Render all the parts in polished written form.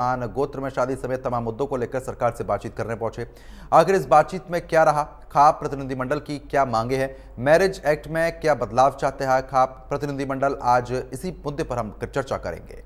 गोत्र में शादी समेत तमाम मुद्दों को लेकर सरकार से बातचीत करने पहुंचे। आखिर इस बातचीत में क्या रहा, खाप प्रतिनिधिमंडल की क्या मांगे हैं, मैरिज एक्ट में क्या बदलाव चाहते हैं खाप प्रतिनिधिमंडल, आज इसी मुद्दे पर हम चर्चा करेंगे।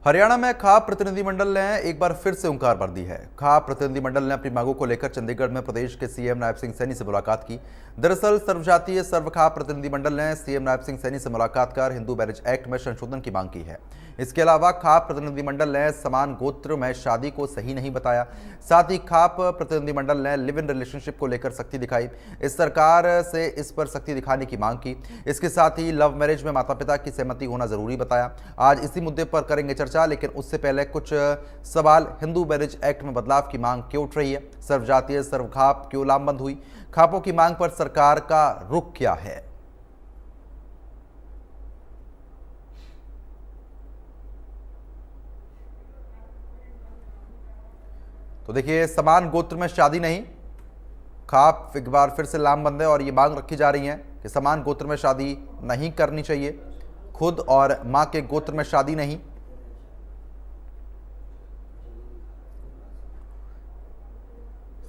हरियाणा में खाप प्रतिनिधिमंडल ने एक बार फिर से हुंकार भर दी है। खाप प्रतिनिधिमंडल ने अपनी मांगों को लेकर चंडीगढ़ में प्रदेश के सीएम नायब सिंह सैनी से मुलाकात की। दरअसल सर्वजातीय सर्वखाप प्रतिनिधिमंडल ने सीएम नायब सिंह सैनी से मुलाकात कर हिंदू मैरिज एक्ट में संशोधन की मांग की है। इसके अलावा खाप प्रतिनिधिमंडल ने समान गोत्र में शादी को सही नहीं बताया। साथ ही खाप प्रतिनिधिमंडल ने लिव इन रिलेशनशिप को लेकर सख्ती दिखाई, इस सरकार से इस पर सख्ती दिखाने की मांग की। इसके साथ ही लव मैरिज में माता पिता की सहमति होना जरूरी बताया। आज इसी मुद्दे पर करेंगे चर्चा, लेकिन उससे पहले कुछ सवाल। हिंदू मैरिज एक्ट में बदलाव की मांग क्यों उठ रही है? सर्वजातीय सर्वखाप क्यों लामबंद हुई? खापों की मांग पर सरकार का रुख क्या है? तो देखिए, समान गोत्र में शादी नहीं, खाप एक बार फिर से लामबंद है और ये मांग रखी जा रही है कि समान गोत्र में शादी नहीं करनी चाहिए, खुद और मां के गोत्र में शादी नहीं।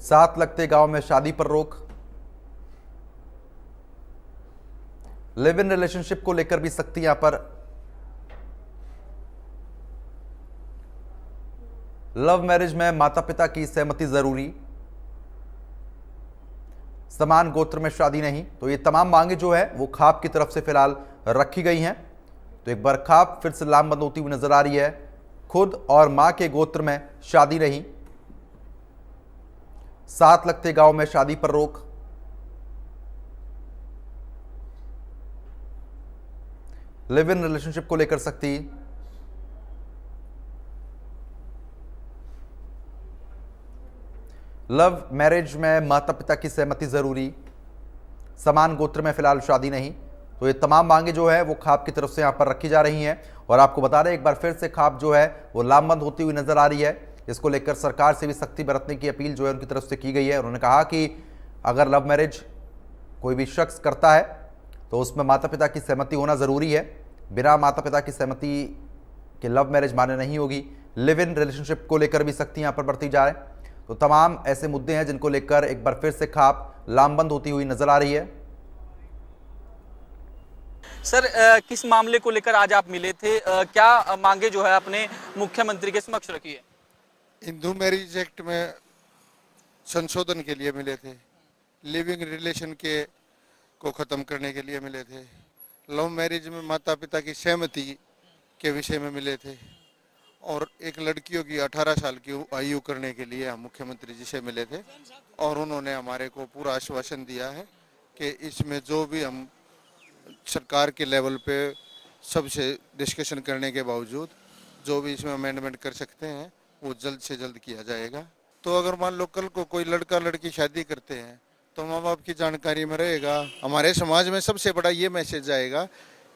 साथ लगते गांव में शादी पर रोक, लिव इन रिलेशनशिप को लेकर भी सख्ती यहां पर। लव मैरिज में माता पिता की सहमति जरूरी, समान गोत्र में शादी नहीं। तो ये तमाम मांगे जो है वो खाप की तरफ से फिलहाल रखी गई हैं। तो एक बार खाप फिर से लामबंद होती हुई नजर आ रही है। खुद और मां के गोत्र में शादी नहीं, साथ लगते गांव में शादी पर रोक, लिव इन रिलेशनशिप को लेकर सख्ती, लव मैरिज में माता पिता की सहमति जरूरी, समान गोत्र में फिलहाल शादी नहीं। तो ये तमाम मांगे जो है वो खाप की तरफ से यहां पर रखी जा रही हैं। और आपको बता रहे हैं, एक बार फिर से खाप जो है वो लामबंद होती हुई नजर आ रही है। इसको लेकर सरकार से भी सख्ती बरतने की अपील जो है उनकी तरफ से की गई है। उन्होंने कहा कि अगर लव मैरिज कोई भी शख्स करता है तो उसमें माता पिता की सहमति होना ज़रूरी है। बिना माता पिता की सहमति के लव मैरिज मान्य नहीं होगी। लिव इन रिलेशनशिप को लेकर भी सख्ती यहाँ पर बरती जाए। तो तमाम ऐसे मुद्दे हैं जिनको लेकर एक बार फिर से खाप लामबंद होती हुई नजर आ रही है। सर, किस मामले को लेकर आज आप मिले थे? क्या मांगे जो है अपने मुख्यमंत्री के समक्ष रखी है? हिंदू मैरिज एक्ट में संशोधन के लिए मिले थे, लिविंग रिलेशन के को ख़त्म करने के लिए मिले थे, लव मैरिज में माता पिता की सहमति के विषय में मिले थे, और एक लड़कियों की 18 साल की आयु करने के लिए हम मुख्यमंत्री जी से मिले थे। और उन्होंने हमारे को पूरा आश्वासन दिया है कि इसमें जो भी हम सरकार के लेवल पे सबसे डिस्कशन करने के बावजूद जो भी इसमें अमेंडमेंट कर सकते हैं वो जल्द से जल्द किया जाएगा। तो अगर मान लो कल को कोई लड़का लड़की शादी करते हैं तो माँ बाप की जानकारी में रहेगा। हमारे समाज में सबसे बड़ा ये मैसेज आएगा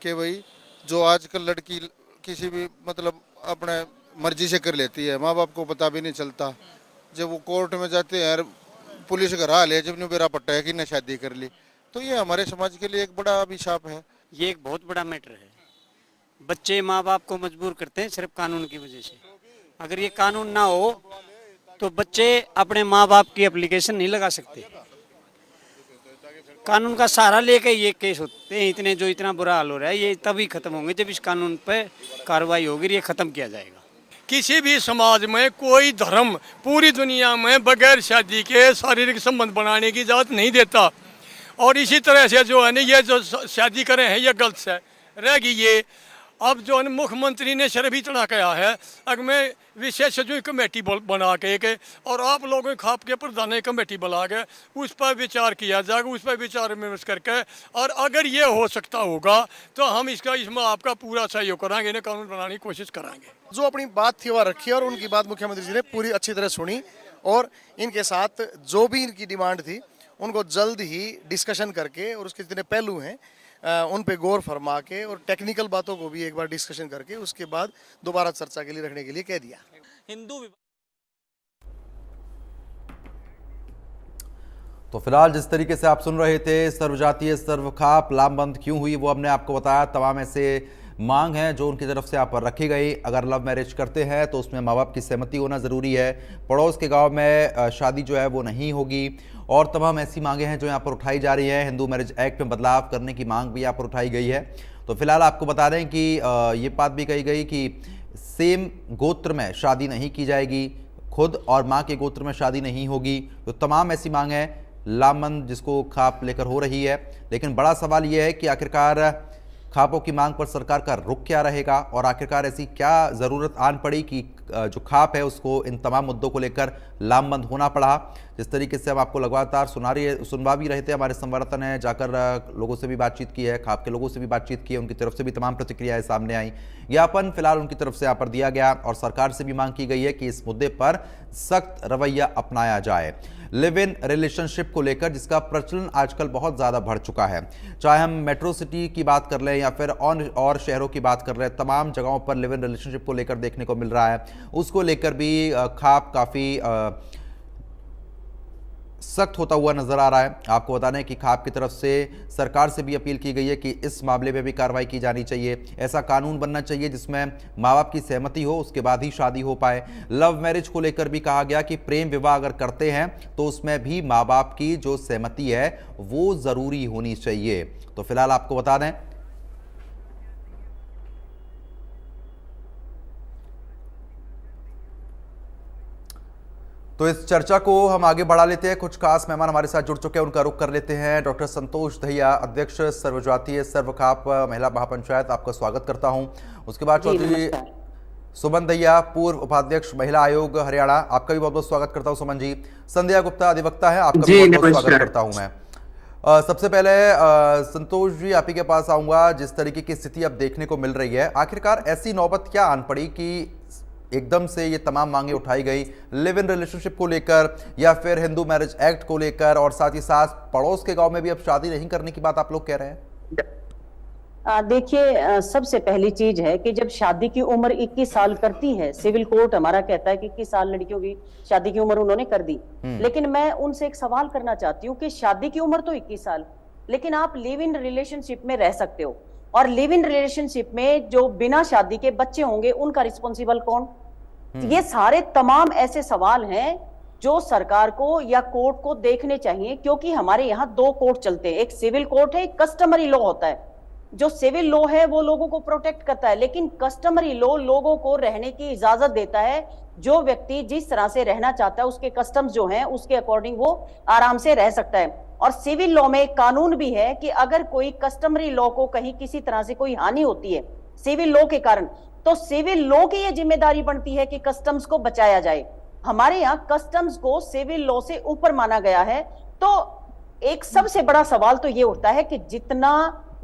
कि भाई जो आजकल लड़की किसी भी मतलब अपने मर्जी से कर लेती है, माँ बाप को पता भी नहीं चलता। जब वो कोर्ट में जाते हैं, पुलिस घर हाल है जब मेरा पट्टा है कि ने शादी कर ली, तो ये हमारे समाज के लिए एक बड़ा अभिशाप है। ये एक बहुत बड़ा मैटर है। बच्चे माँ बाप को मजबूर करते हैं सिर्फ कानून की वजह से। अगर ये कानून ना हो तो बच्चे अपने माँ बाप की एप्लीकेशन नहीं लगा सकते। कानून का सहारा लेके ये केस होते हैं इतने, जो इतना बुरा हाल हो रहा है ये तभी खत्म होंगे जब इस कानून पे कार्रवाई होगी, ये खत्म किया जाएगा। किसी भी समाज में कोई धर्म पूरी दुनिया में बगैर शादी के शारीरिक संबंध बनाने की इजाजत नहीं देता। और इसी तरह से जो है ना, ये जो शादी करे हैं ये गलत है रहेगी। ये अब जो है मुख्यमंत्री ने शर भी चढ़ा गया है। अगर मैं विशेष जो कमेटी बना के और आप लोगों के खाप के प्रधान कमेटी बना के उस पर विचार किया जाएगा, उस पर विचार विमर्श करके, और अगर ये हो सकता होगा तो हम इसमें आपका पूरा सहयोग कराएंगे, इन्हें कानून बनाने की कोशिश कराएंगे। जो अपनी बात थी वह रखी और उनकी बात मुख्यमंत्री जी ने पूरी अच्छी तरह सुनी और इनके साथ जो भी इनकी डिमांड थी उनको जल्द ही डिस्कशन करके और उसके जितने पहलू हैं उन पे गौर फरमा के और टेक्निकल बातों को भी एक बार डिस्कशन करके उसके बाद दोबारा चर्चा के लिए रखने के लिए कह दिया। हिंदू तो फिलहाल जिस तरीके से आप सुन रहे थे, सर्वजातीय सर्वखाप लामबंद क्यों हुई वो हमने आपको बताया। तमाम ऐसे मांग हैं जो उनकी तरफ से यहाँ पर रखी गई। अगर लव मैरिज करते हैं तो उसमें माँ बाप की सहमति होना ज़रूरी है, पड़ोस के गांव में शादी जो है वो नहीं होगी, और तमाम ऐसी मांगें हैं जो यहाँ पर उठाई जा रही है। हिंदू मैरिज एक्ट में बदलाव करने की मांग भी यहाँ पर उठाई गई है। तो फिलहाल आपको बता दें कि ये बात भी कही गई कि सेम गोत्र में शादी नहीं की जाएगी, खुद और माँ के गोत्र में शादी नहीं होगी। तो तमाम ऐसी मांग है लामबंद जिसको खाप लेकर हो रही है। लेकिन बड़ा सवाल यह है कि आखिरकार खापों की मांग पर सरकार का रुख क्या रहेगा, और आखिरकार ऐसी क्या ज़रूरत आन पड़ी कि जो खाप है उसको इन तमाम मुद्दों को लेकर लामबंद होना पड़ा। जिस तरीके से हम आपको लगातार सुनवा भी रहे थे, हमारे संवाददाता ने जाकर लोगों से भी बातचीत की है, खाप के लोगों से भी बातचीत की है, उनकी तरफ से भी तमाम प्रतिक्रियाएं सामने आई। ज्ञापन फिलहाल उनकी तरफ से यहाँ पर दिया गया और सरकार से भी मांग की गई है कि इस मुद्दे पर सख्त रवैया अपनाया जाए। लिव इन रिलेशनशिप को लेकर जिसका प्रचलन आजकल बहुत ज़्यादा बढ़ चुका है, चाहे हम मेट्रो सिटी की बात कर लें या फिर और शहरों की बात कर रहे हैं, तमाम जगहों पर लिव इन रिलेशनशिप को लेकर देखने को मिल रहा है। उसको लेकर भी खाप काफ़ी सख्त होता हुआ नजर आ रहा है। आपको बता दें कि खाप की तरफ से सरकार से भी अपील की गई है कि इस मामले में भी कार्रवाई की जानी चाहिए। ऐसा कानून बनना चाहिए जिसमें माँ बाप की सहमति हो, उसके बाद ही शादी हो पाए। लव मैरिज को लेकर भी कहा गया कि प्रेम विवाह अगर करते हैं तो उसमें भी माँ बाप की जो सहमति है वो ज़रूरी होनी चाहिए। तो फिलहाल आपको बता दें तो इस चर्चा को हम आगे बढ़ा लेते हैं। कुछ खास मेहमान हमारे साथ जुड़ चुके हैं, उनका रुख कर लेते हैं। डॉक्टर संतोष दहिया, अध्यक्ष सर्वजातीय सर्वखाप महिला महापंचायत, आपका स्वागत करता हूं। उसके बाद चौधरी सुमन दहिया, पूर्व उपाध्यक्ष महिला आयोग हरियाणा, आपका भी बहुत बहुत स्वागत करता हूं सुमन जी। संध्या गुप्ता अधिवक्ता है, आपका भी बहुत बहुत स्वागत करता हूं मैं। सबसे पहले संतोष जी आप ही के पास आऊंगा। जिस तरीके की स्थिति अब देखने को मिल रही है, आखिरकार ऐसी नौबत क्या आन पड़ी कि एकदम से ये तमाम मांगे उठाई गई, लिव इन रिलेशनशिप को लेकर या फिर हिंदू मैरिज एक्ट को लेकर, और साथ ही साथ पड़ोस के गांव में भी अब शादी नहीं करने की बात आप लोग कह रहे हैं? देखिए, सबसे पहली चीज है कि जब शादी की उम्र 21 साल करती है, सिविल कोर्ट हमारा कहता है कि 21 साल लड़कियों की शादी की उम्र उन्होंने कर दी। लेकिन मैं उनसे एक सवाल करना चाहती हूँ कि शादी की उम्र तो 21 साल, लेकिन आप लिव इन रिलेशनशिप में रह सकते हो, और लिव इन रिलेशनशिप में जो बिना शादी के बच्चे होंगे उनका रिस्पॉन्सिबल कौन? ये सारे तमाम ऐसे सवाल हैं जो सरकार को या कोर्ट को देखने चाहिए, क्योंकि हमारे यहाँ दो कोर्ट चलते हैं, एक सिविल कोर्ट है, एक कस्टमरी लॉ होता है। जो सिविल लॉ है वो लोगों को प्रोटेक्ट करता है, लेकिन कस्टमरी लॉ लोगों को रहने की इजाजत देता है। जो व्यक्ति जिस तरह से रहना चाहता है उसके कस्टम्स जो हैं उसके अकॉर्डिंग वो आराम से रह सकता है। और सिविल लॉ में एक कानून भी है कि अगर कोई कस्टमरी लॉ को कहीं किसी तरह से कोई हानि होती है सिविल लॉ के कारण, तो सिविल लॉ की यह जिम्मेदारी बनती है कि कस्टम्स को बचाया जाए। हमारे यहाँ कस्टम्स को सिविल लॉ से ऊपर माना गया है। तो एक सबसे बड़ा सवाल तो ये उठता है कि जितना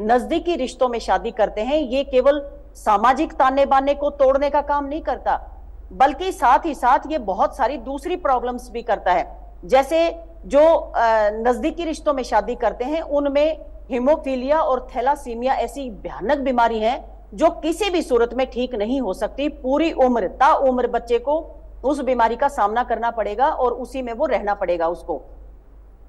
नजदीकी रिश्तों में शादी करते हैं, ये केवल सामाजिक ताने बाने को तोड़ने का काम नहीं करता, बल्कि साथ ही साथ ये बहुत सारी दूसरी प्रॉब्लम्स भी करता है। जैसे जो नजदीकी रिश्तों में शादी करते हैं उनमें हीमोफीलिया और थैलासीमिया ऐसी भयानक बीमारी है जो किसी भी सूरत में ठीक नहीं हो सकती। पूरी उम्र ताउम्र बच्चे को उस बीमारी का सामना करना पड़ेगा और उसी में वो रहना पड़ेगा उसको।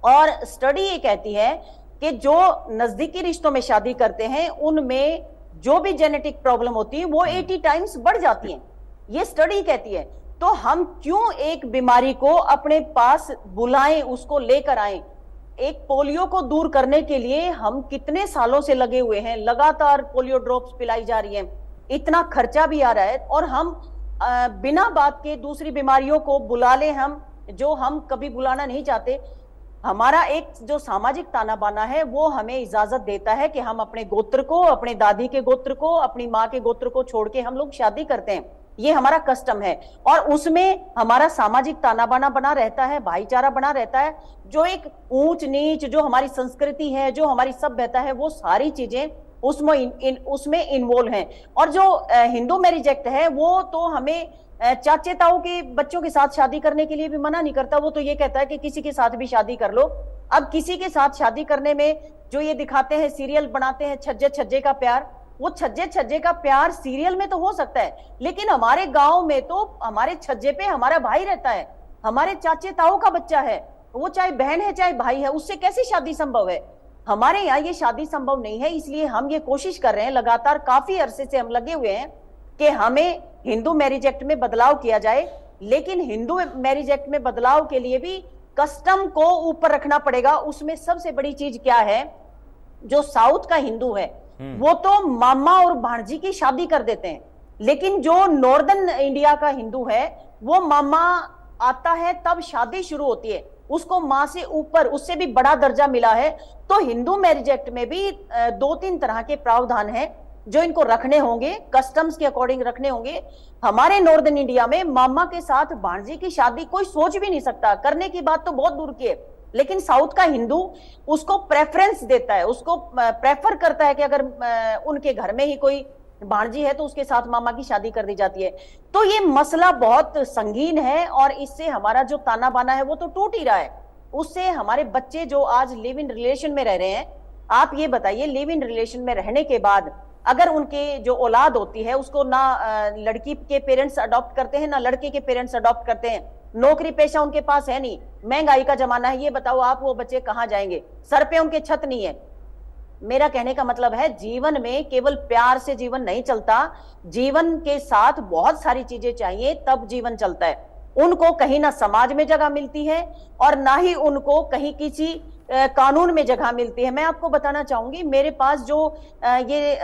और स्टडी ये कहती है कि जो नजदीकी रिश्तों में शादी करते हैं उनमें जो भी जेनेटिक प्रॉब्लम होती है वो 80 टाइम्स बढ़ जाती है, ये स्टडी कहती है। तो हम क्यों एक बीमारी को अपने पास बुलाएं, उसको लेकर आएं? एक पोलियो को दूर करने के लिए हम कितने सालों से लगे हुए हैं, लगातार पोलियो ड्रॉप्स पिलाई जा रही हैं, इतना खर्चा भी आ रहा है, और हम बिना बात के दूसरी बीमारियों को बुला ले, हम जो हम कभी बुलाना नहीं चाहते। हमारा एक जो सामाजिक ताना बाना है वो हमें इजाजत देता है कि हम अपने गोत्र को, अपने दादी के गोत्र को, अपनी माँ के गोत्र को छोड़ के हम लोग शादी करते हैं, ये हमारा कस्टम है। और उसमें हमारा सामाजिक ताना बाना बना रहता है, भाईचारा बना रहता है। जो एक ऊंच नीच जो हमारी संस्कृति है, जो हमारी सभ्यता है, वो सारी चीजें उसमें इन्वॉल्व हैं। और जो हिंदू मैरिज एक्ट है वो तो हमें चाचे ताऊ के बच्चों के साथ शादी करने के लिए भी मना नहीं करता। वो तो ये कहता है कि किसी के साथ भी शादी कर लो, अब किसी के साथ शादी करने में जो ये दिखाते हैं, सीरियल बनाते हैं छज्जे छज्जे का प्यार, वो छज्जे छज्जे का प्यार सीरियल में तो हो सकता है, लेकिन हमारे गांव में तो हमारे छज्जे पे हमारा भाई रहता है, हमारे चाचे ताऊ का बच्चा है, वो चाहे बहन है चाहे भाई है, उससे कैसी शादी संभव है? हमारे यहाँ ये शादी संभव नहीं है। इसलिए हम ये कोशिश कर रहे हैं, लगातार काफी अरसे से हम लगे हुए हैं कि हमें हिंदू मैरिज एक्ट में बदलाव किया जाए, लेकिन हिंदू मैरिज एक्ट में बदलाव के लिए भी कस्टम को ऊपर रखना पड़ेगा। उसमें सबसे बड़ी चीज क्या है, जो साउथ का हिंदू है वो तो मामा और भांजी की शादी कर देते हैं, लेकिन जो नॉर्दर्न इंडिया का हिंदू है वो मामा आता है तब शादी शुरू होती है, उसको मां से ऊपर, उससे भी बड़ा दर्जा मिला है। तो हिंदू मैरिज एक्ट में भी 2-3 तरह के प्रावधान हैं जो इनको रखने होंगे, कस्टम्स के अकॉर्डिंग रखने होंगे। हमारे नॉर्दर्न इंडिया में मामा के साथ भांजी की शादी कोई सोच भी नहीं सकता, करने की बात तो बहुत दूर की है, लेकिन साउथ का हिंदू उसको प्रेफरेंस देता है, उसको प्रेफर करता है कि अगर उनके घर में ही कोई भांजी है तो उसके साथ मामा की शादी कर दी जाती है। तो ये मसला बहुत संगीन है और इससे हमारा जो ताना बाना है वो तो टूट ही रहा है। उससे हमारे बच्चे जो आज लिव इन रिलेशन में रह रहे हैं, आप ये बताइए, लिव इन रिलेशन में रहने के बाद अगर उनके जो औलाद होती है उसको ना लड़की के पेरेंट्स अडॉप्ट करते हैं ना लड़के के पेरेंट्स अडॉप्ट करते हैं, नौकरी पेशा उनके पास है नहीं, महंगाई का जमाना है, ये बताओ आप वो बच्चे कहां जाएंगे? सर पे उनके छत नहीं है। मेरा कहने का मतलब है, जीवन में केवल प्यार से जीवन नहीं चलता, जीवन के साथ बहुत सारी चीजें चाहिए तब जीवन चलता है। उनको कहीं ना समाज में जगह मिलती है और ना ही उनको कहीं किसी कानून में जगह मिलती है। मैं आपको बताना चाहूंगी, मेरे पास जो ये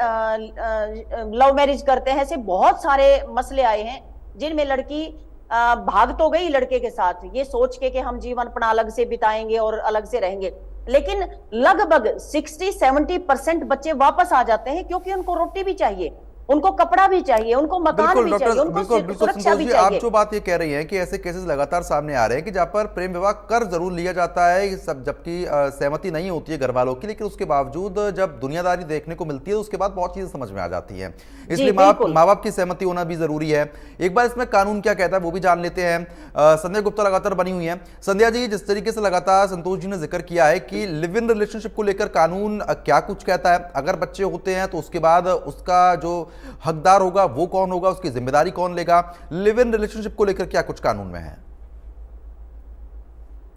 लव मैरिज करते हैं ऐसे बहुत सारे मसले आए हैं जिनमें लड़की भाग तो गई लड़के के साथ ये सोच के कि हम जीवन अपना अलग से बिताएंगे और अलग से रहेंगे, लेकिन लगभग 60-70% बच्चे वापस आ जाते हैं क्योंकि उनको रोटी भी चाहिए, उनको कपड़ा भी चाहिए, उनको मकान भी चाहिए, उनको सुरक्षा भी चाहिए। आप जो बात ये कह रही हैं कि ऐसे केसेस लगातार सामने आ रहे हैं कि जहां पर प्रेम विवाह कर जरूर लिया जाता है, सब जबकि सहमति नहीं होती है घर वालों की, लेकिन उसके बावजूद जब दुनियादारी देखने को मिलती है तो उसके बाद बहुत चीजें समझ में आ जाती हैं। इसलिए माँ बाप की सहमति होना भी जरूरी है। एक बार इसमें कानून क्या कहता है वो भी जान लेते हैं। संध्या गुप्ता लगातार बनी हुई है। संध्या जी, जिस तरीके से लगातार संतोष जी ने जिक्र किया है कि लिव इन रिलेशनशिप को लेकर कानून क्या कुछ कहता है, अगर बच्चे होते हैं तो उसके बाद उसका जो हकदार होगा वो कौन होगा, उसकी जिम्मेदारी कौन लेगा, लिव इन रिलेशनशिप को लेकर क्या कुछ कानून में है?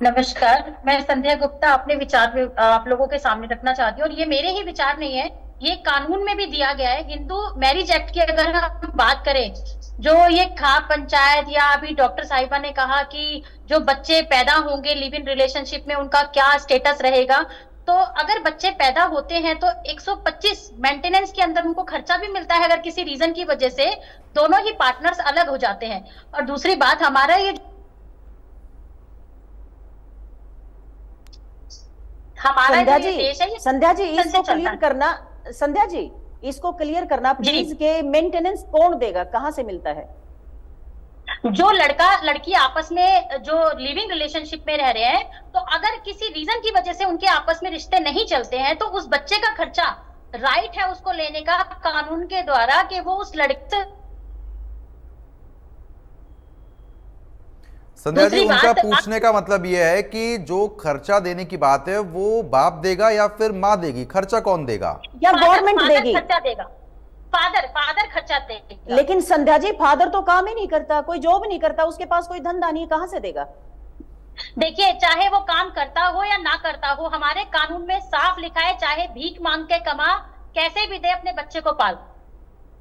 नमस्कार, मैं संध्या गुप्ता अपने विचार आप लोगों के सामने रखना चाहती हूँ और ये मेरे ही विचार नहीं है, ये कानून में भी दिया गया है। हिंदू मैरिज एक्ट की अगर हम बात करें, जो ये खाप पंचायत या अभी डॉक्टर साहिबा ने कहा कि जो बच्चे पैदा होंगे लिव इन रिलेशनशिप में उनका क्या स्टेटस रहेगा, तो अगर बच्चे पैदा होते हैं तो 125 मेंटेनेंस के अंदर उनको खर्चा भी मिलता है अगर किसी रीजन की वजह से दोनों ही पार्टनर्स अलग हो जाते हैं। और दूसरी बात, हमारा ये संध्या जी इसको क्लियर करना, संध्या जी इसको क्लियर करना प्लीज, के मेंटेनेंस कौन देगा, कहां से मिलता है? जो लड़का लड़की आपस में जो लिविंग रिलेशनशिप में रह रहे हैं, तो अगर किसी रीजन की वजह से उनके आपस में रिश्ते नहीं चलते हैं तो उस बच्चे का खर्चा राइट है उसको लेने का कानून के द्वारा कि वो उस लड़के। संध्या जी, उनका पूछने का मतलब यह है कि जो खर्चा देने की बात है वो बाप देगा या फिर माँ देगी? खर्चा कौन देगा? या गवर्नमेंट देगी? खर्चा देगा फादर खर्चा देगा। लेकिन संध्या जी, फादर तो काम ही नहीं करता, कोई जॉब नहीं करता, उसके पास कोई धंधा नहीं, कहां से देगा? देखिए, चाहे वो काम करता हो या ना करता हो, हमारे कानून में साफ लिखा है, चाहे भीख मांग के कमा, कैसे भी दे, अपने बच्चे को पाल।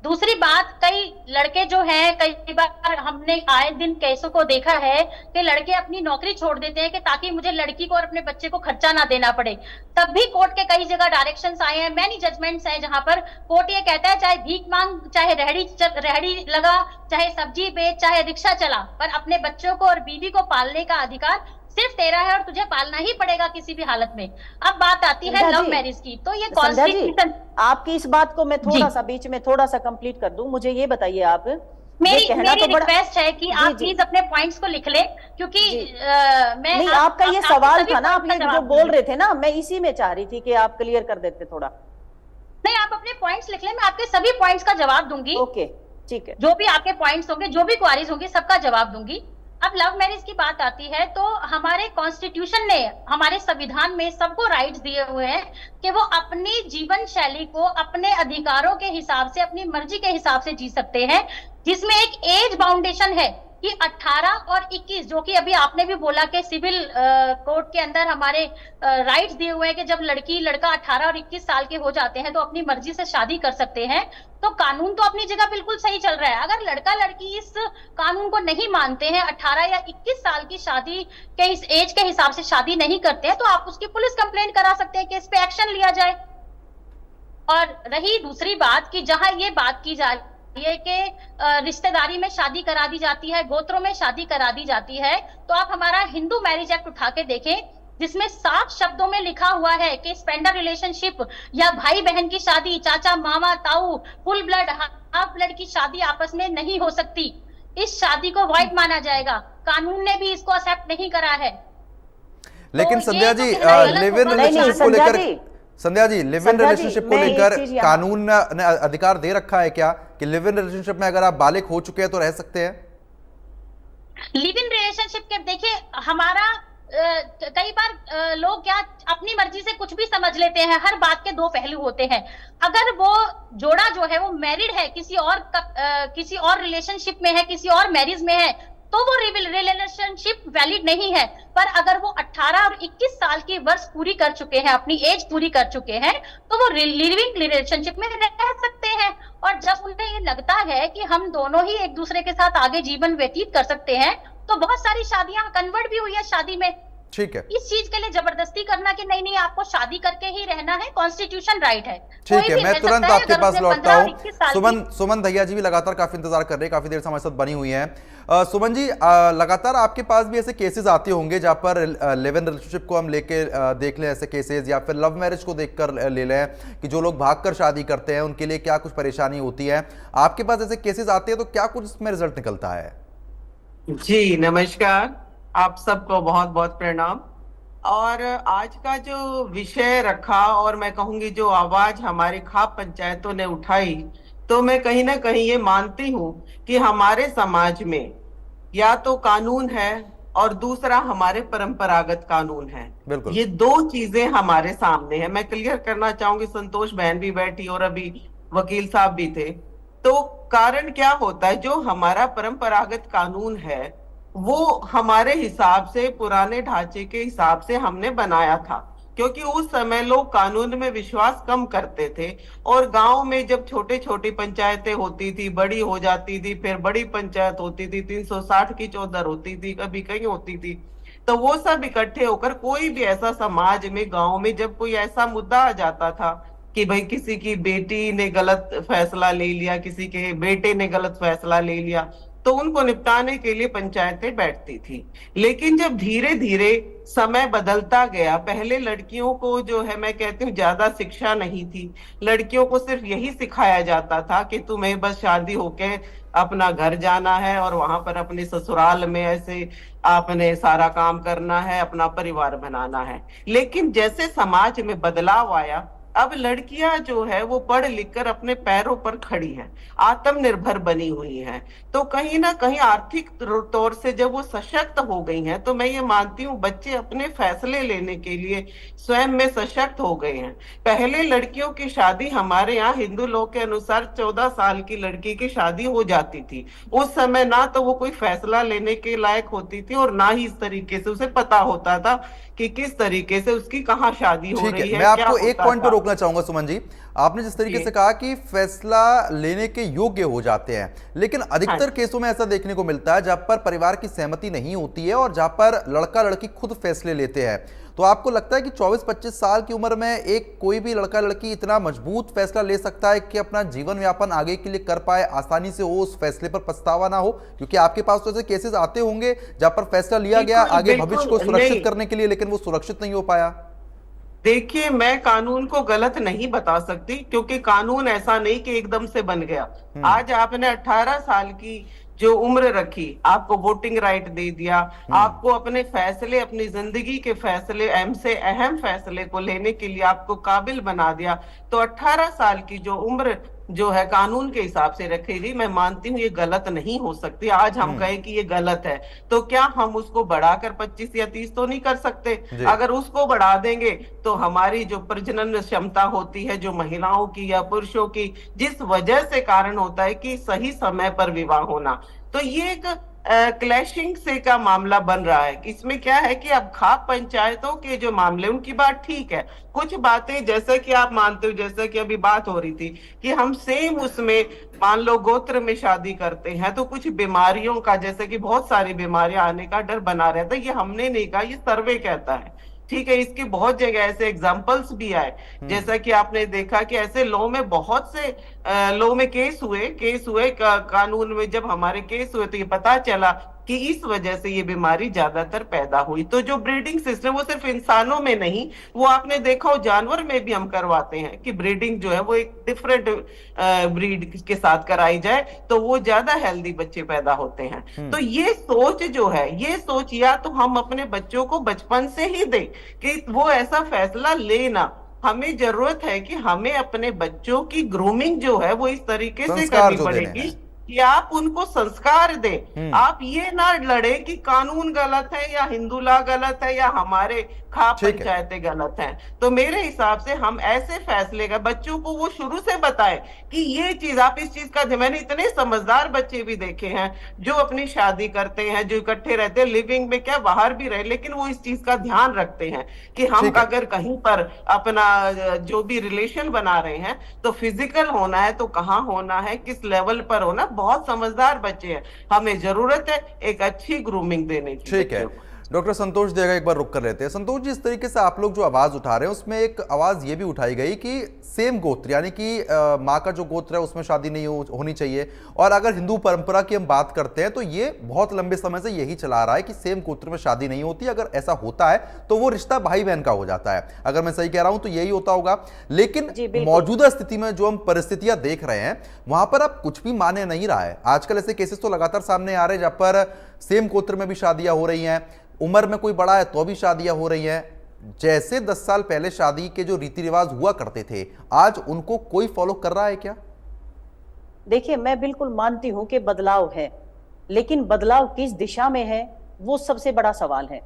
दूसरी बात, कई लड़के जो हैं, कई बार हमने आए दिन केसों को देखा है कि लड़के अपनी नौकरी छोड़ देते हैं कि ताकि मुझे लड़की को और अपने बच्चे को खर्चा ना देना पड़े। तब भी कोर्ट के कई जगह डायरेक्शंस आए हैं, मैनी जजमेंट्स हैं जहां पर कोर्ट ये कहता है चाहे भीख मांग, चाहे रेहड़ी लगा, चाहे सब्जी बेच, चाहे रिक्शा चला, पर अपने बच्चों को और बीवी को पालने का अधिकार सिर्फ तेरा है और तुझे पालना ही पड़ेगा किसी भी हालत में। अब बात आती है लव मैरिज की, तो ये कॉन्स्टिट्यूशन, आपकी इस बात को मैं थोड़ा सा बीच में थोड़ा सा कंप्लीट कर दूं। मुझे ये बताइए, आप मेरी रिक्वेस्ट है कि आप प्लीज अपने पॉइंट्स को लिख लें, क्योंकि मैं नहीं, आपका ये सवाल था ना, आप ये जो बोल रहे थे ना, मैं इसी में चाह रही थी कि आप क्लियर कर देते थोड़ा। नहीं, आप अपने पॉइंट्स लिख लें, मैं आपके सभी पॉइंट्स का जवाब दूंगी। ओके, ठीक है। जो भी आपके पॉइंट्स होंगे, जो भी क्वारीज होंगी, सबका जवाब दूंगी। अब लव मैरिज की बात आती है तो हमारे कॉन्स्टिट्यूशन ने, हमारे संविधान में सबको राइट्स दिए हुए हैं कि वो अपनी जीवन शैली को अपने अधिकारों के हिसाब से, अपनी मर्जी के हिसाब से जी सकते हैं, जिसमें एक एज बाउंडेशन है कि 18 और 21, जो कि अभी आपने भी बोला कि सिविल कोड के अंदर हमारे राइट्स दिए हुए हैं कि जब लड़की लड़का 18 और 21 साल के हो जाते हैं तो अपनी मर्जी से शादी कर सकते हैं। तो कानून तो अपनी जगह बिल्कुल सही चल रहा है। अगर लड़का लड़की इस कानून को नहीं मानते हैं, 18 या 21 साल की शादी के इस एज के हिसाब से शादी नहीं करते हैं, तो आप उसकी पुलिस कंप्लेंट करा सकते हैं कि इस पे एक्शन लिया जाए। और रही दूसरी बात कि जहां ये बात की जा ये कि रिश्तेदारी में शादी करा दी जाती है, गोत्रों में शादी करा दी जाती है, तो आप हमारा हिंदू मैरिज एक्ट उठा के देखें, जिसमें साफ शब्दों में लिखा हुआ है कि स्पेंडर रिलेशनशिप या भाई बहन की शादी, चाचा मामा ताऊ, फुल ब्लड हाफ ब्लड की शादी आपस में नहीं हो सकती। इस शादी को वॉइड माना जाएगा। कानून ने भी इसको एक्सेप्ट नहीं करा है। लेकिन तो संध्या ये जी, तो गलत लिव इन होगा। रिलेशनशिप को संध्या लेकर, जी, Sandhya ji, live in Sandhya ji, relationship को मैं एक लेकर चीज यहाँ- कानून ने अधिकार दे रखा है क्या कि लिव इन रिलेशनशिप में अगर आप बालिग हो चुके हैं तो रह सकते हैं? लिव इन रिलेशनशिप के देखिए, हमारा कई बार लोग क्या अपनी मर्जी से कुछ भी समझ लेते हैं। हर बात के दो पहलू होते हैं। अगर वो जोड़ा जो है वो मैरिड है, किसी और रिलेशनशिप में है, किसी और मैरिज में है, तो वो रिलेशनशिप वैलिड नहीं है। पर अगर वो 18 और 21 साल की वर्ष पूरी कर चुके हैं, अपनी एज पूरी कर चुके हैं, तो वो लिविंग रिलेशनशिप में रह सकते हैं। और जब उन्हें ये लगता है कि हम दोनों ही एक दूसरे के साथ आगे जीवन व्यतीत कर सकते हैं, तो बहुत सारी शादियां कन्वर्ट भी हुई है शादी में। ठीक है, इस चीज के लिए जबरदस्ती करना कि नहीं नहीं आपको शादी करके ही रहना है, कॉन्स्टिट्यूशन राइट है। ठीक कोई है, भी मैं रह तुरंत सकता है। आपके अगर पास उसने लौटता 15 और हूँ। 21 साल की- सुमन भैया जी भी लगातार काफी इंतजार कर रहे हैं, काफी देर से हमारे साथ बनी हुई हैं। सुमन जी, लगातार आपके पास भी ऐसे केसेस आते होंगे जहां पर लिव इन रिलेशनशिप को हम लेके देख लें, ऐसे केसेस, या फिर लव मैरिज को देखकर ले लें कि जो लोग भागकर शादी करते हैं उनके लिए क्या कुछ परेशानी होती है। आपके पास ऐसे केसेस आते हैं तो क्या कुछ इसमें रिजल्ट निकलता है? जी नमस्कार, आप सबको बहुत बहुत प्रणाम। और आज का जो विषय रखा और मैं कहूंगी जो आवाज हमारी खाप पंचायतों ने उठाई, तो मैं कहीं ना कहीं ये मानती हूँ कि हमारे समाज में या तो कानून है और दूसरा हमारे परंपरागत कानून है। बिल्कुल। ये दो चीजें हमारे सामने है। मैं क्लियर करना चाहूंगी, संतोष बहन भी बैठी और अभी वकील साहब भी थे। तो कारण क्या होता है, जो हमारा परंपरागत कानून है वो हमारे हिसाब से, पुराने ढांचे के हिसाब से हमने बनाया था, क्योंकि उस समय लोग कानून में विश्वास कम करते थे। और गांव में जब छोटी छोटी पंचायतें होती थी, बड़ी हो जाती थी, फिर बड़ी पंचायत होती थी, 360 की चौधर होती थी, कभी कहीं होती थी, तो वो सब इकट्ठे होकर कोई भी ऐसा समाज में, गांव में जब कोई ऐसा मुद्दा आ जाता था कि भाई किसी की बेटी ने गलत फैसला ले लिया, किसी के बेटे ने गलत फैसला ले लिया, तो उनको निपटाने के लिए पंचायतें बैठती थी। लेकिन जब धीरे धीरे समय बदलता गया, पहले लड़कियों को जो है, मैं कहती हूँ ज्यादा शिक्षा नहीं थी, लड़कियों को सिर्फ यही सिखाया जाता था कि तुम्हें बस शादी होके अपना घर जाना है और वहां पर अपने ससुराल में ऐसे आपने सारा काम करना है, अपना परिवार बनाना है। लेकिन जैसे समाज में बदलाव आया, अब लड़कियां जो है वो पढ़ लिख कर अपने पैरों पर खड़ी हैं, आत्मनिर्भर बनी हुई हैं। तो कहीं ना कहीं आर्थिक तौर से जब वो सशक्त हो गई हैं, तो मैं ये मानती हूँ बच्चे अपने फैसले लेने के लिए स्वयं में सशक्त हो गए हैं। पहले लड़कियों की शादी हमारे यहाँ हिंदू लोग के अनुसार 14 साल की लड़की की शादी हो जाती थी। उस समय ना तो वो कोई फैसला लेने के लायक होती थी और ना ही इस तरीके से उसे पता होता था कि किस तरीके से उसकी कहाँ शादी हो रही है। मैं आपको एक पॉइंट पर रोकना चाहूंगा सुमन जी। आपने जिस तरीके से कहा कि फैसला लेने के योग्य हो जाते हैं, लेकिन अधिकतर केसों में ऐसा देखने को मिलता है जहां पर परिवार की सहमति नहीं होती है और जहां पर लड़का लड़की खुद फैसले लेते हैं। तो आपको लगता है कि 24-25 साल की उम्र में एक कोई भी लड़का लड़की इतना मजबूत फैसला ले सकता है कि अपना जीवन यापन आगे के लिए कर पाए, आसानी से हो, उस फैसले पर पछतावा ना हो? क्योंकि आपके पास तो ऐसे केसेस आते होंगे जहां पर फैसला लिया गया आगे भविष्य को सुरक्षित करने के लिए, लेकिन वो सुरक्षित नहीं हो पाया। देखिए, मैं कानून को गलत नहीं बता सकती, क्योंकि कानून ऐसा नहीं कि एकदम से बन गया। आज आपने 18 साल की जो उम्र रखी, आपको वोटिंग राइट दे दिया, आपको अपने फैसले, अपनी जिंदगी के फैसले, अहम से अहम फैसले को लेने के लिए आपको काबिल बना दिया। तो 18 साल की जो उम्र जो है कानून के हिसाब से रखेगी, मैं मानती हूँ ये गलत नहीं हो सकती। आज हम कहें कि ये गलत है तो क्या हम उसको बढ़ाकर 25 या 30 तो नहीं कर सकते? जी। अगर उसको बढ़ा देंगे तो हमारी जो प्रजनन क्षमता होती है, जो महिलाओं की या पुरुषों की, जिस वजह से कारण होता है कि सही समय पर विवाह होना, तो ये एक क्लैशिंग से का मामला बन रहा है। इसमें क्या है कि अब खाप पंचायतों के जो मामले, उनकी बात ठीक है, कुछ बातें जैसे कि आप मानते हो, जैसे कि अभी बात हो रही थी कि हम सेम उसमें मान लो गोत्र में शादी करते हैं तो कुछ बीमारियों का, जैसे कि बहुत सारी बीमारियां आने का डर बना रहता है। ये हमने नहीं कहा, ये सर्वे कहता है, ठीक है। इसके बहुत जगह ऐसे एग्जाम्पल्स भी आए, जैसा कि आपने देखा कि ऐसे लॉ में बहुत से लॉ में केस हुए कानून में जब हमारे केस हुए तो ये पता चला कि इस वजह से ये बीमारी ज्यादातर पैदा हुई। तो जो ब्रीडिंग सिस्टम, वो सिर्फ इंसानों में नहीं, वो आपने देखा हो जानवर में भी हम करवाते हैं कि ब्रीडिंग जो है वो एक डिफरेंट ब्रीड के साथ कराई जाए तो वो ज्यादा हेल्दी बच्चे पैदा होते हैं। तो ये सोच जो है, ये सोच या तो हम अपने बच्चों को बचपन से ही दें कि वो ऐसा फैसला लेना। हमें जरूरत है कि हमें अपने बच्चों की ग्रूमिंग जो है वो इस तरीके से संस्कार करनी जो देने पड़ेगी हैं। कि आप उनको संस्कार दें। आप ये ना लड़े कि कानून गलत है या हिंदू लॉ गलत है या हमारे खाप ठीक है। पंचायतें गलत हैं। तो मेरे हिसाब से हम ऐसे फैसले का बच्चों को वो शुरू से बताएं कि ये चीज, आप इस चीज का, मैंने इतने समझदार बच्चे भी देखे हैं जो अपनी शादी करते हैं, जो इकट्ठे रहते हैं, लिविंग में क्या बाहर भी रहे, लेकिन वो इस चीज का ध्यान रखते हैं कि हम ठीक है। अगर कहीं पर अपना जो भी रिलेशन बना रहे हैं तो फिजिकल होना है तो कहाँ होना है, किस लेवल पर होना। बहुत समझदार बच्चे हैं, हमें जरूरत है एक अच्छी ग्रूमिंग देने की। ठीक है। डॉक्टर संतोष देगा एक बार रुक कर लेते हैं। संतोष जी, इस तरीके से आप लोग जो आवाज उठा रहे हैं उसमें एक आवाज ये भी उठाई गई कि सेम गोत्र, यानी कि माँ का जो गोत्र है उसमें शादी नहीं होनी चाहिए। और अगर हिंदू परंपरा की हम बात करते हैं तो ये बहुत लंबे समय से यही चला आ रहा है कि सेम गोत्र में शादी नहीं होती, अगर ऐसा होता है तो वो रिश्ता भाई बहन का हो जाता है। अगर मैं सही कह रहा हूं तो यही होता होगा। लेकिन मौजूदा स्थिति में जो हम परिस्थितियां देख रहे हैं वहां पर अब कुछ भी माने नहीं रहा है। आजकल ऐसे केसेस तो लगातार सामने आ रहे हैं जहां पर सेम गोत्र में भी शादियां हो रही हैं, उम्र में कोई बड़ा है तो भी शादियां हो रही हैं। जैसे 10 साल पहले शादी के जो रीति रिवाज हुआ करते थे, आज उनको कोई फॉलो कर रहा है क्या? देखिए, मैं बिल्कुल मानती हूं कि बदलाव है, लेकिन बदलाव किस दिशा में है वो सबसे बड़ा सवाल है।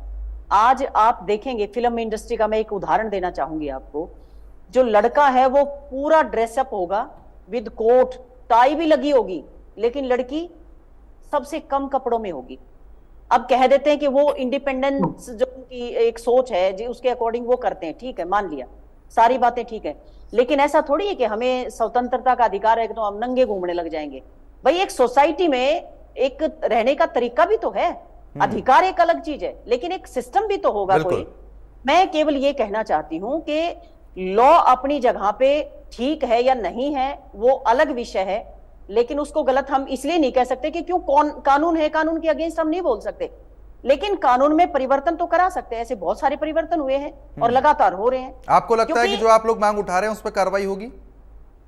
आज आप देखेंगे फिल्म इंडस्ट्री का, मैं एक उदाहरण देना चाहूंगी आपको। जो लड़का है वो पूरा ड्रेसअप होगा, विद कोट टाई भी लगी होगी, लेकिन लड़की सबसे कम कपड़ों में होगी। अब कह देते हैं कि वो इंडिपेंडेंस जो उनकी एक सोच है जी, उसके अकॉर्डिंग वो करते हैं, ठीक है, मान लिया, सारी बातें ठीक है। लेकिन ऐसा थोड़ी है कि हमें स्वतंत्रता का अधिकार है कि तो हम नंगे घूमने लग जाएंगे। भाई, एक सोसाइटी में एक रहने का तरीका भी तो है। अधिकार एक अलग चीज है, लेकिन एक सिस्टम भी तो होगा कोई। मैं केवल ये कहना चाहती हूं कि लॉ अपनी जगह पे ठीक है या नहीं है वो अलग विषय है, लेकिन उसको गलत हम इसलिए नहीं कह सकते कि क्यों कानून है, कानून के अगेंस्ट हम नहीं बोल सकते, लेकिन कानून में परिवर्तन तो करा सकते हैं। ऐसे बहुत सारे परिवर्तन हुए हैं और लगातार हो रहे हैं। आपको लगता है कि जो आप लोग मांग उठा रहे हैं उस पर कार्रवाई होगी?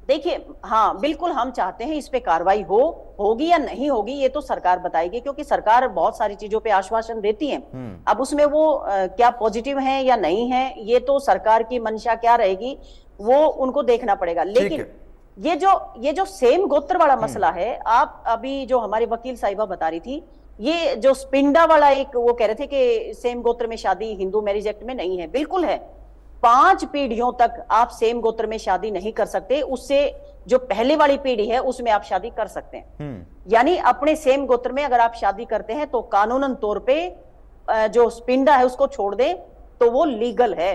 देखिए, हाँ बिल्कुल, हम चाहते हैं इस पे कार्रवाई होगी या नहीं होगी ये तो सरकार बताएगी, क्योंकि सरकार बहुत सारी चीजों पे आश्वासन देती है। अब उसमें वो क्या पॉजिटिव है या नहीं है, ये तो सरकार की मंशा क्या रहेगी वो उनको देखना पड़ेगा। लेकिन ये जो सेम गोत्र वाला मसला है, आप अभी जो हमारी वकील साहिबा बता रही थी, ये जो स्पिंडा वाला एक वो कह रहे थे कि सेम गोत्र में शादी हिंदू मैरिज एक्ट में नहीं है। बिल्कुल है, 5 पीढ़ियों तक आप सेम गोत्र में शादी नहीं कर सकते, उससे जो पहले वाली पीढ़ी है उसमें आप शादी कर सकते हैं। यानी अपने सेम गोत्र में अगर आप शादी करते हैं तो कानूनन तौर पे जो स्पिंडा है उसको छोड़ दें तो वो लीगल है,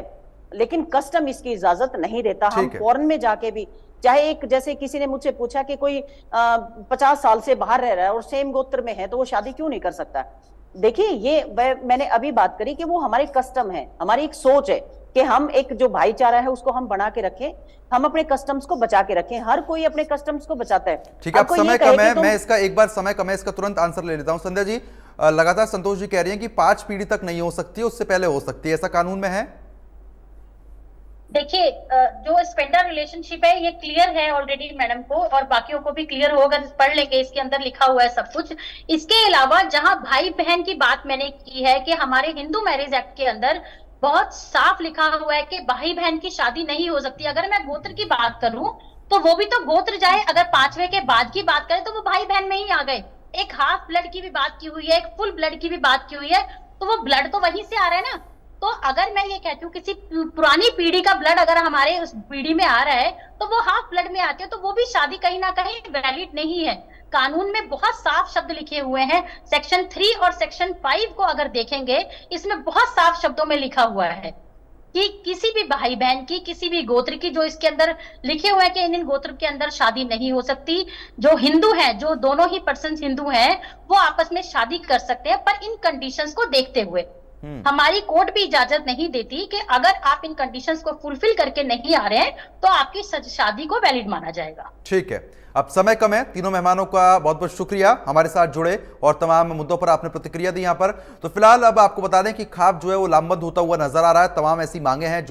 लेकिन कस्टम इसकी इजाजत नहीं देता। हम फॉरेन में जाके भी, चाहे एक, जैसे किसी ने मुझसे पूछा कि कोई 50 साल से बाहर रह रहा है और सेम गोत्र में है तो वो शादी क्यों नहीं कर सकता। देखिए, ये मैंने अभी बात करी कि वो हमारे कस्टम है, हमारी एक सोच है कि हम एक जो भाईचारा है उसको हम बना के रखें, हम अपने कस्टम्स को बचा के रखें। हर कोई अपने कस्टम्स को बचाता है। ठीक है, अब समय कम है, मैं इसका एक बार समय कम है, इसका तुरंत आंसर ले लेता हूं। संध्या जी, लगातार संतोष जी कह रही हैं कि 5 पीढ़ी तक नहीं हो सकती, उससे पहले हो सकती है, ऐसा कानून में है? देखिए, जो स्पेंडर रिलेशनशिप है ये क्लियर है ऑलरेडी मैडम को, और बाकियों को भी क्लियर होगा, पढ़ लेंगे, इसके अंदर लिखा हुआ है सब कुछ। इसके अलावा जहां भाई बहन की बात मैंने की है कि हमारे हिंदू मैरिज एक्ट के अंदर बहुत साफ लिखा हुआ है कि भाई बहन की शादी नहीं हो सकती। अगर मैं गोत्र की बात करूं तो वो भी तो गोत्र जाए। अगर 5वें के बाद की बात करें तो वो भाई बहन में ही आ गए। एक हाफ ब्लड की भी बात की हुई है, एक फुल ब्लड की भी बात की हुई है, तो वो ब्लड तो वहीं से आ रहा है ना। तो अगर मैं ये कहती हूँ किसी पुरानी पीढ़ी का ब्लड अगर हमारे उस पीढ़ी में आ रहा है तो वो हाफ ब्लड में आती है, तो वो भी शादी कहीं ना कहीं वैलिड नहीं है। कानून में बहुत साफ शब्द लिखे हुए हैं। सेक्शन 3 और सेक्शन 5 को अगर देखेंगे, इसमें बहुत साफ शब्दों में लिखा हुआ है कि किसी भी भाई बहन की, किसी भी गोत्र की, जो इसके अंदर लिखे हुए हैं कि इन गोत्र के अंदर शादी नहीं हो सकती। जो हिंदू हैं, जो दोनों ही पर्सन हिंदू हैं, वो आपस में शादी कर सकते हैं, पर इन कंडीशंस को देखते हुए। हमारी कोर्ट भी इजाजत नहीं देती कि अगर आप इन कंडीशंस को फुलफिल करके नहीं आ रहे हैं तो आपकी शादी को वैलिड माना जाएगा। ठीक है, अब समय कम है। तीनों मेहमानों का बहुत बहुत शुक्रिया हमारे साथ जुड़े और तमाम मुद्दों पर आपने प्रतिक्रिया दी यहाँ पर। तो फिलहाल अब आपको बता दें कि ख्वाब जो है वो लामबंद होता हुआ नजर आ रहा है। तमाम ऐसी मांगे हैं जो